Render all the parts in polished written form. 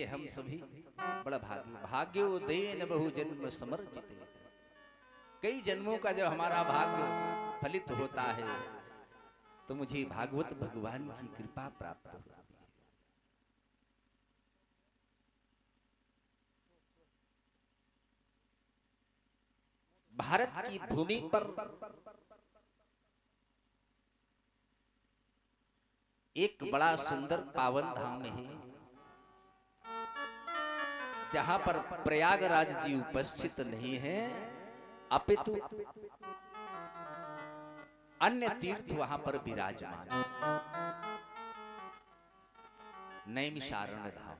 हम सभी बड़ा भाग्योदयन बहु जन्म समर्जित। कई जन्मों का जब हमारा भाग्य फलित होता है तो मुझे भागवत भगवान की कृपा प्राप्त होती है। भारत की भूमि पर एक बड़ा सुंदर पावन धाम है जहां पर प्रयागराज जी उपस्थित नहीं है, अपितु अन्य तीर्थ वहां पर विराजमान। नैमिषारण्य धाम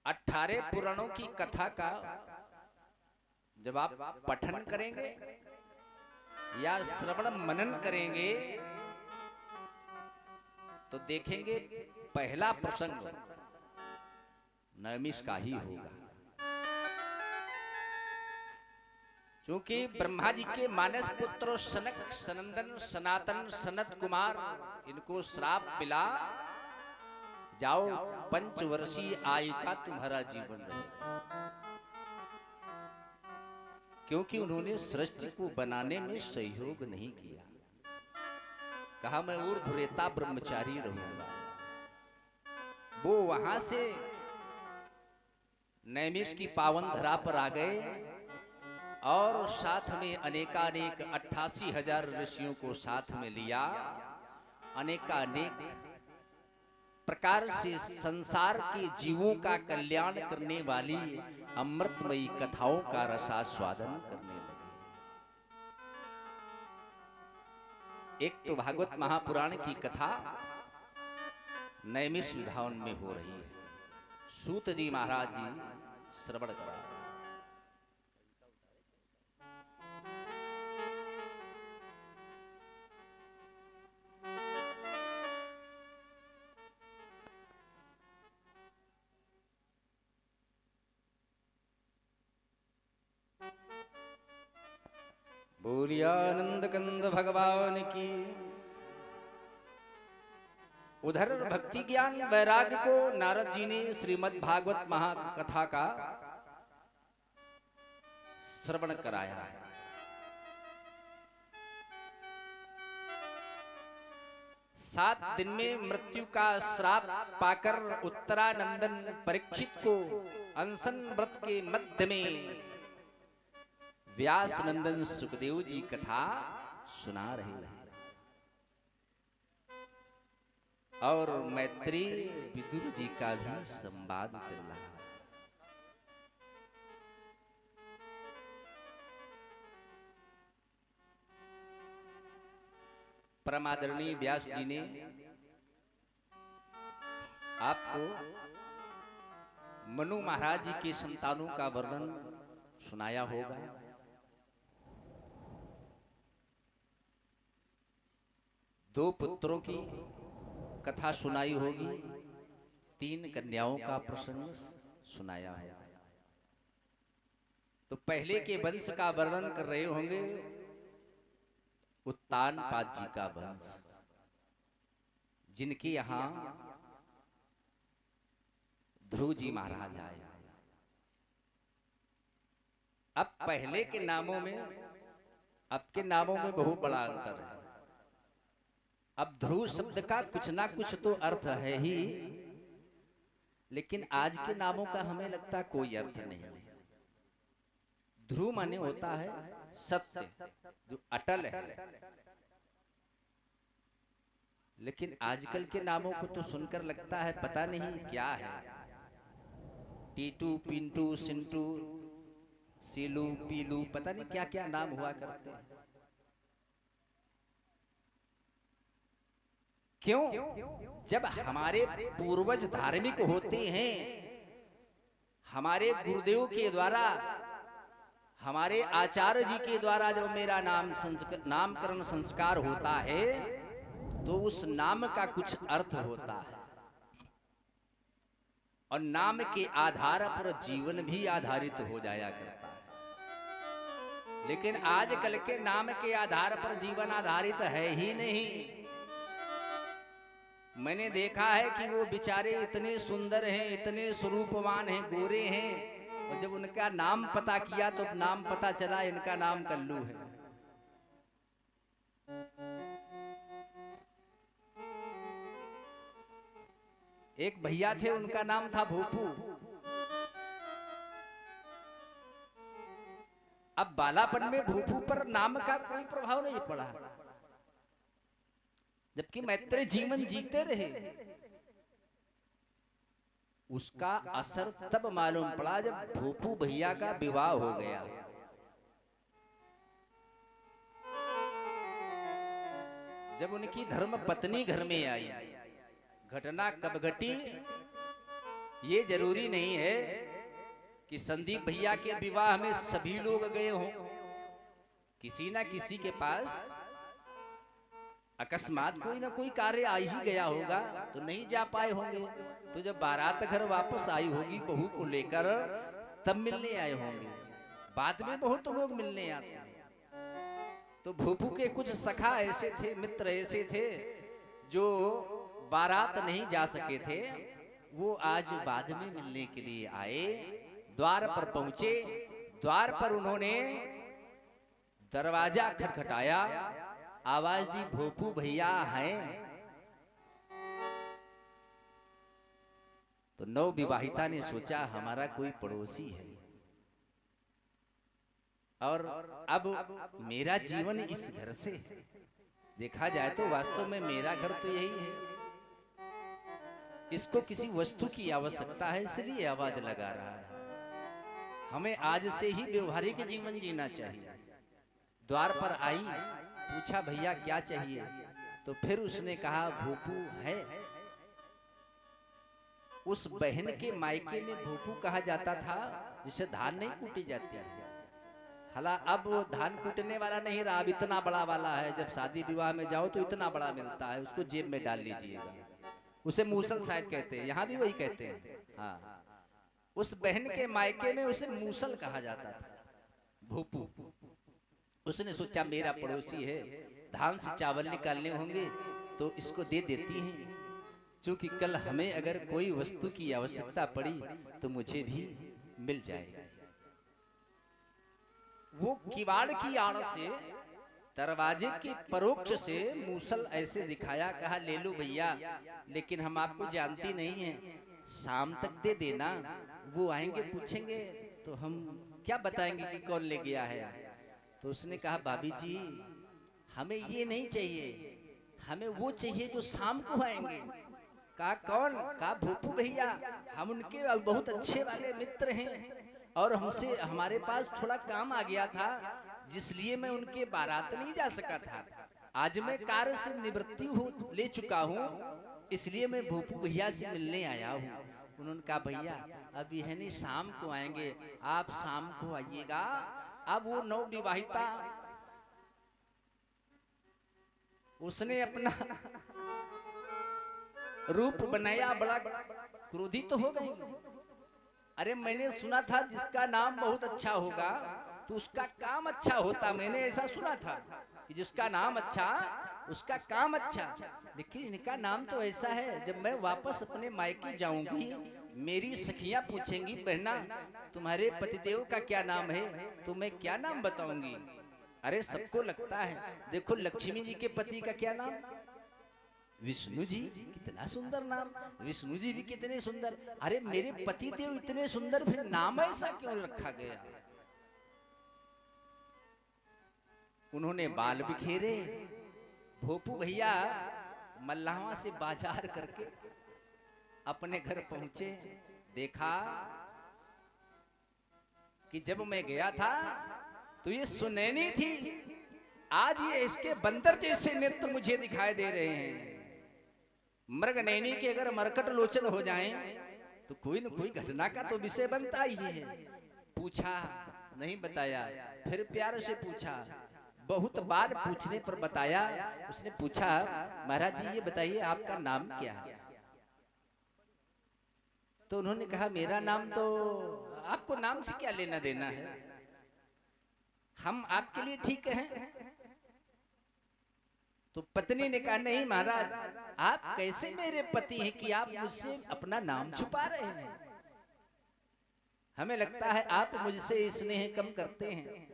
18 पुराणों की कथा का जब आप पठन करेंगे या श्रवण मनन करेंगे तो देखेंगे पहला प्रसंग नैमिष का ही होगा। क्योंकि ब्रह्मा जी के मानस पुत्र सनक सनंदन सनातन सनत कुमार इनको श्राप मिला, जाओ 5 वर्षीय आयु का तुम्हारा जीवन रहे, क्योंकि उन्होंने सृष्टि को बनाने में सहयोग नहीं किया। कहा मैं ऊर्ध्वरेता ब्रह्मचारी रहूंगा। वो वहां से नैमिष की पावन धरा पर आ गए और साथ में अनेकानेक 88,000 ऋषियों को साथ में लिया। अनेकानेक प्रकार से संसार के जीवों का कल्याण करने वाली अमृतमयी कथाओं का रसास्वादन करने लगे। एक तो भागवत महापुराण की कथा नैमिष विधान में हो रही है। सूत जी महाराज जी श्रवण करा। बोलिया आनंद कंद भगवान की। उधर भक्ति ज्ञान वैराग्य को नारद जी ने श्रीमद् भागवत महाकथा का श्रवण कराया है। 7 दिन में मृत्यु का श्राप पाकर उत्तरानंदन परीक्षित को अनशन व्रत के मध्य में व्यास नंदन सुखदेव जी कथा सुना रहे हैं और मैत्री विदुर जी का भी संवाद चल रहा है। परमादरणीय व्यास जी ने आपको मनु महाराज जी के संतानों का वर्णन सुनाया होगा। दो पुत्रों की कथा सुनाई होगी, 3 कन्याओं का प्रसंग सुनाया है। तो पहले के वंश का वर्णन कर रहे होंगे उत्तानपाद जी का वंश, जिनके यहां ध्रुव जी महाराज आए। अब पहले के नामों में अब के नामों में बहुत बड़ा अंतर है। अब ध्रुव शब्द का कुछ ना कुछ तो अर्थ है ही, लेकिन आज के नामों का हमें लगता कोई अर्थ नहीं है। ध्रुव माने होता है सत्य, जो अटल है। लेकिन आजकल के नामों को तो सुनकर लगता है पता नहीं क्या है। टीटू, पिंटू, सिंटू, सीलू, पीलू, पता नहीं क्या क्या नाम हुआ करते हैं। क्यों? जब हमारे पूर्वज धार्मिक होते हैं, हमारे गुरुदेव के द्वारा, हमारे आचार्य जी के द्वारा जब मेरा नामकरण संस्कार होता है तो उस नाम का कुछ अर्थ होता है और नाम के आधार पर जीवन भी आधारित हो जाया करता है। लेकिन आजकल के नाम के आधार पर जीवन आधारित है ही नहीं। मैंने देखा है कि वो बेचारे इतने सुंदर हैं, इतने स्वरूपवान हैं, गोरे हैं, और जब उनका नाम पता किया तो नाम पता चला इनका नाम कल्लू है। एक भैया थे, उनका नाम था भोपू। अब बालापन में भोपू पर नाम का कोई प्रभाव नहीं पड़ा, जबकि मैत्रेय जीवन जीते रहे। उसका असर तब मालूम पड़ा जब भोपू भैया का विवाह हो गया। जब उनकी धर्म पत्नी घर में आई, घटना कब घटी ये जरूरी नहीं है कि संदीप भैया के विवाह में सभी लोग गए हों। किसी ना किसी के पास अकस्मात कोई ना कोई कार्य आ ही गया होगा, तो नहीं जा पाए होंगे। तो जब बारात घर वापस आई होगी बहू को लेकर, तब मिलने आए होंगे। बाद में बहुत लोग मिलने आते हैं। तो भूपू के कुछ सखा ऐसे थे, मित्र ऐसे थे जो बारात नहीं जा सके थे। वो आज बाद में मिलने के लिए आए, द्वार पर पहुंचे। द्वार पर उन्होंने दरवाजा खटखटाया, आवाज दी, भोपू भैया हैं? तो नव विवाहिता ने सोचा हमारा कोई पड़ोसी है, और अब मेरा जीवन इस घर से, देखा जाए तो वास्तव में मेरा घर तो यही है। इसको किसी वस्तु की आवश्यकता है, इसलिए आवाज लगा रहा है। हमें आज से ही व्यवहारिक जीवन जीना चाहिए। द्वार पर आई, पूछा भैया क्या चाहिए? तो फिर उसने कहा भोपू है। उस बहन के मायके में भोपू कहा जाता था जिसे धान नहीं कूटी जाती है। हालां अब वो धान कूटने वाला नहीं रहा, अब इतना बड़ा वाला है। जब शादी विवाह में जाओ तो इतना बड़ा मिलता है, उसको जेब में डाल लीजिएगा। उसे मूसल शायद कहते हैं, यहाँ भी वही कहते हैं। हाँ, उस बहन के मायके में उसे मूसल कहा जाता था, भोपू। उसने सोचा मेरा पड़ोसी है, धान से चावल निकालने होंगे तो इसको दे देती हैं, क्योंकि कल हमें अगर कोई वस्तु की आवश्यकता पड़ी तो मुझे भी मिल जाएगा। वो किवाड़ की आड़ से, दरवाजे के परोक्ष से मूसल ऐसे दिखाया, कहा ले लो भैया, लेकिन हम आपको जानती नहीं हैं, शाम तक दे देना। वो आएंगे पूछेंगे तो हम क्या बताएंगे कि कौन ले गया है। तो उसने कहा भाभी जी हमें ये नहीं चाहिए, हमें वो चाहिए जो शाम को आएंगे। कहा कौन? कहा भोपू भैया, हम उनके बहुत अच्छे वाले मित्र हैं, और हमसे हमारे पास थोड़ा काम आ गया था, जिसलिए मैं उनके बारात नहीं जा सका था। आज मैं कार्य से निवृत्ति हो ले चुका हूँ, इसलिए मैं भोपू भैया से मिलने आया हूँ। उन्होंने कहा भैया अब यह नहीं, शाम को आएंगे, आप शाम को आइएगा। अब वो नव विवाहिता, उसने अपना रूप बनाया, बड़ा क्रोधित तो हो गई। अरे मैंने सुना था जिसका नाम बहुत अच्छा होगा तो उसका काम अच्छा होता, मैंने ऐसा सुना था कि जिसका नाम अच्छा उसका काम अच्छा। लेकिन इनका नाम तो ऐसा है, जब मैं वापस अपने मायके जाऊंगी मेरी सखियां पूछेंगी बहना तुम्हारे पतिदेव का क्या नाम है, तो मैं क्या नाम बताऊंगी? अरे सबको लगता है, देखो लक्ष्मी जी के पति का क्या नाम? विष्णु जी, कितना सुंदर नाम, विष्णु जी भी कितने सुंदर। अरे मेरे पति देव इतने सुंदर, फिर नाम ऐसा क्यों रखा गया? उन्होंने बाल बिखेरे। भोपू भैया मल्लावा से बाजार करके अपने घर पहुंचे, देखा कि जब मैं गया था तो ये सुनैनी थी, आज ये इसके बंदर जैसे नेत्र मुझे दिखाई दे रहे हैं। मृग नैनी के अगर मरकट लोचन हो जाएं तो कोई न कोई घटना का तो विषय बनता ही है। पूछा, नहीं बताया, फिर प्यार से पूछा, बहुत बार पूछने पर बताया। उसने पूछा महाराज जी ये बताइए आपका नाम क्या है? तो उन्होंने कहा मेरा नाम तो, आपको नाम से क्या लेना देना है, हम आपके लिए ठीक हैं। तो पत्नी ने कहा नहीं महाराज, आप कैसे मेरे पति हैं कि आप मुझसे अपना नाम छुपा रहे हैं? हमें लगता है आप मुझसे स्नेह कम करते हैं,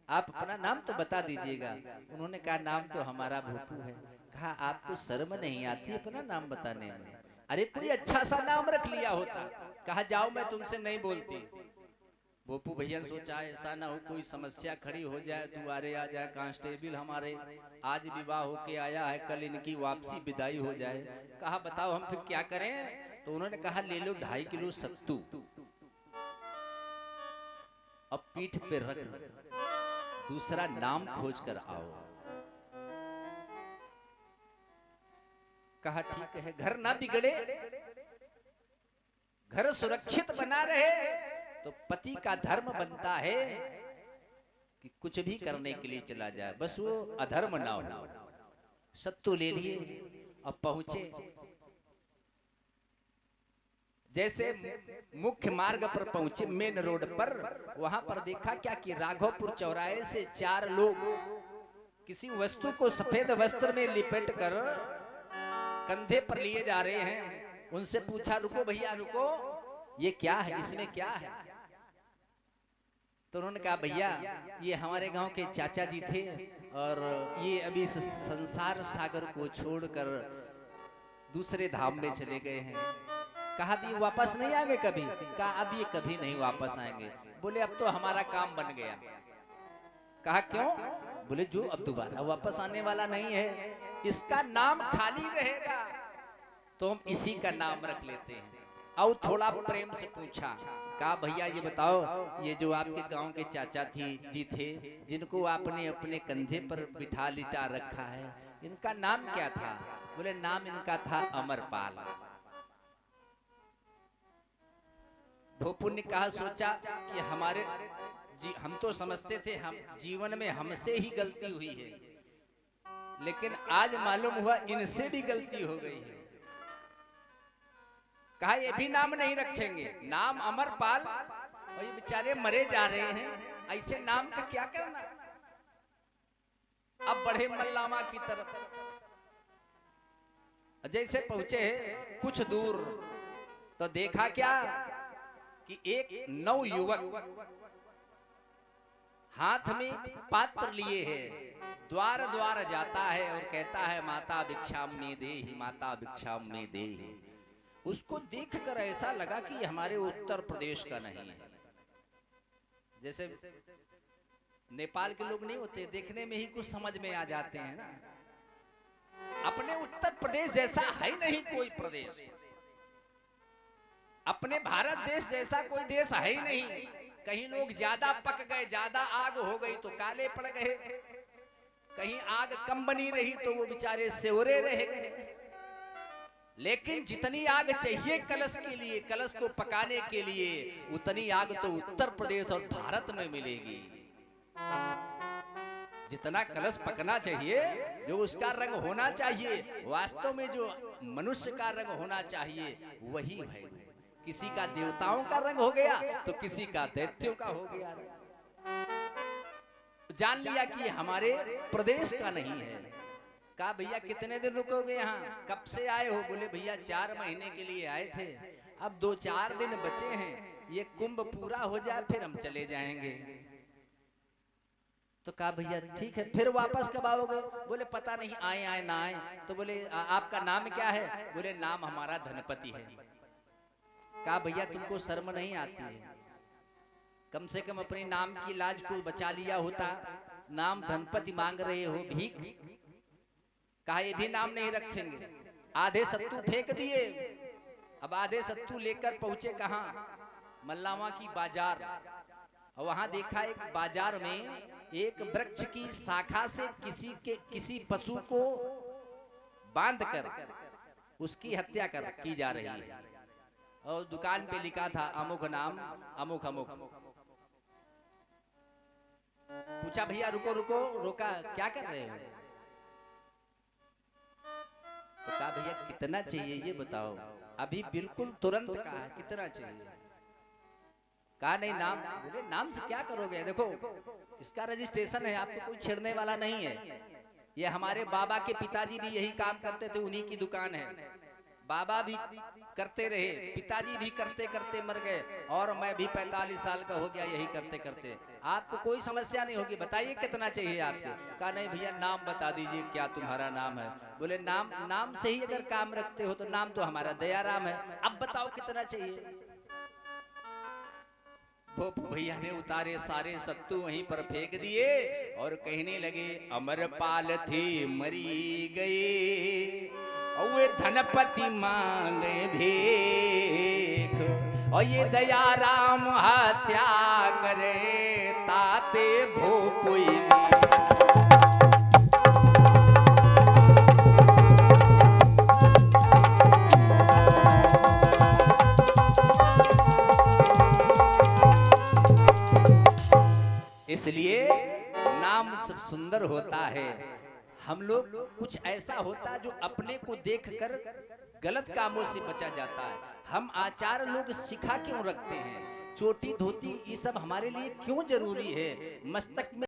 आप अपना नाम तो बता दीजिएगा। उन्होंने कहा नाम तो हमारा भोपू है। कहा आपको शर्म नहीं आती अपना नाम बताने में? अरे कोई अच्छा सा नाम रख लिया होता। कहा जाओ मैं तुमसे नहीं बोलती। भोपू भैया ने सोचा ऐसा ना हो कोई समस्या खड़ी हो जाए, दुआरे आ जाए कांस्टेबल हमारे, आज विवाह होके आया है, कल इनकी वापसी विदाई हो जाए। कहा बताओ हम फिर क्या करें? तो उन्होंने कहा ले लो 2.5 किलो सत्तू, अब पीठ पे रख दूसरा नाम खोज कर आओ। कहा ठीक है, घर ना बिगड़े, घर सुरक्षित बना रहे, तो पति का धर्म बनता है कि कुछ भी करने के लिए चला जाए, बस वो अधर्म ना हो। सत्तू ले लिए, अब पहुंचे। जैसे मुख्य मार्ग पर पहुंचे, मेन रोड पर, वहां पर देखा क्या कि राघवपुर चौराहे से 4 लोग किसी वस्तु को सफेद वस्त्र में लिपेट कर कंधे पर लिए जा रहे हैं। उनसे पूछा रुको भैया रुको, ये क्या है, इसमें क्या है? तो उन्होंने कहा भैया ये हमारे गांव के चाचा जी थे और ये अभी इस संसार सागर को छोड़कर दूसरे धाम में चले गए हैं। कहा भी वापस नहीं आएंगे कभी? कहा अब ये कभी नहीं वापस आएंगे। बोले अब तो हमारा काम बन गया। कहा क्यों? बोले जो अब दोबारा वापस आने वाला नहीं है, इसका नाम खाली रहेगा तो हम इसी का नाम रख लेते हैं। और थोड़ा प्रेम से पूछा, कहा भैया ये बताओ, ये जो आपके गांव के चाचा जी थे जिनको आपने अपने कंधे पर बिठा लिटा रखा है, इनका नाम क्या था? बोले नाम इनका था अमरपाल। भोपू ने कहा सोचा कि हमारे हम तो समझते थे हम जीवन में हमसे ही गलती हुई है, लेकिन आज मालूम हुआ इनसे भी गलती हो गई है। कहा ये भी नाम नहीं रखेंगे, नाम अमरपाल, और ये बेचारे मरे जा रहे हैं, ऐसे नाम का क्या करना। अब बढ़े मल्लामा की तरफ। जैसे पहुंचे कुछ दूर तो देखा क्या कि एक नवयुवक हाथ में पात्र लिए है, द्वार द्वार जाता है और कहता है माता भिक्षाम्ये देहि, माता भिक्षाम्ये देहि। उसको देखकर ऐसा लगा कि हमारे उत्तर प्रदेश का नहीं है। जैसे नेपाल के लोग नहीं होते, देखने में ही कुछ समझ में आ जाते हैं ना। अपने उत्तर प्रदेश जैसा है नहीं कोई प्रदेश, अपने भारत देश जैसा कोई देश है ही नहीं। कहीं लोग ज्यादा पक गए, ज्यादा आग हो गई तो काले पड़ गए, कहीं आग कम बनी रही तो वो बेचारे सेवरे रह गए। लेकिन जितनी आग चाहिए कलश के लिए, कलश को पकाने के लिए, उतनी आग तो उत्तर प्रदेश और भारत में मिलेगी। जितना कलश पकना चाहिए, जो उसका रंग होना चाहिए, वास्तव में जो मनुष्य का रंग होना चाहिए वही है। किसी का देवताओं का रंग हो गया तो किसी का दैत्यों का हो गया। जान लिया कि हमारे प्रदेश का नहीं है। कहा भैया कितने दिन रुकोगे यहाँ, कब से आए हो? बोले भैया 4 महीने के लिए आए थे, अब 2-4 दिन बचे हैं, ये कुंभ पूरा हो जाए फिर हम चले जाएंगे। तो कहा भैया ठीक है, फिर वापस कब आओगे? बोले पता नहीं, आए आए ना आए। तो बोले आपका नाम क्या है? बोले नाम हमारा धनपति है। कहा भैया तुमको शर्म नहीं आती है? कम से कम अपने नाम की लाज को बचा लिया होता, नाम धनपति मांग रहे हो, भीख। कहा ये भी नाम नहीं रखेंगे। आधे सत्तू फेंक दिए। अब आधे सत्तू लेकर पहुंचे कहां? मल्लावा की बाजार। और वहां देखा एक बाजार में एक वृक्ष की शाखा से किसी पशु को बांधकर उसकी हत्या की जा रही है, और दुकान पे लिखा था अमुक नाम अमुक अमुक। पूछा भैया रुको रुको, रोका, क्या कर रहे हो? तो कहा भैया कितना चाहिए ये बताओ, अभी बिल्कुल तुरंत कहा कितना चाहिए। कहा नहीं नाम। बोले नाम से क्या करोगे? देखो इसका रजिस्ट्रेशन है, आपको कोई छेड़ने वाला नहीं है। ये हमारे बाबा के पिताजी भी यही काम करते थे, उन्हीं की दुकान है। बाबा भी करते रहे, पिताजी भी करते करते मर गए, और मैं भी 45 साल का हो गया यही करते करते। आपको कोई समस्या नहीं होगी, बताइए कितना चाहिए आपको? कहा नहीं भैया नाम बता दीजिए, क्या तुम्हारा नाम है? बोले नाम से ही अगर काम रखते हो तो नाम तो हमारा दयाराम है, अब बताओ कितना चाहिए? वो भैया ने उतारे सारे सत्तू वहीं पर फेंक दिए और कहने लगे, अमरपाल थी मरी गई और वे धनपति मांगे भीख, और ये दयाराम हत्या करे ताते भोपुई। इसलिए नाम सब सुंदर होता है। हम लोग कुछ ऐसा होता है जो अपने को देखकर गलत कामों से बचा जाता है। हम आचार लोग सिखा क्यों रखते हैं? चोटी धोती ये सब हमारे लिए क्यों जरूरी है? मस्तक में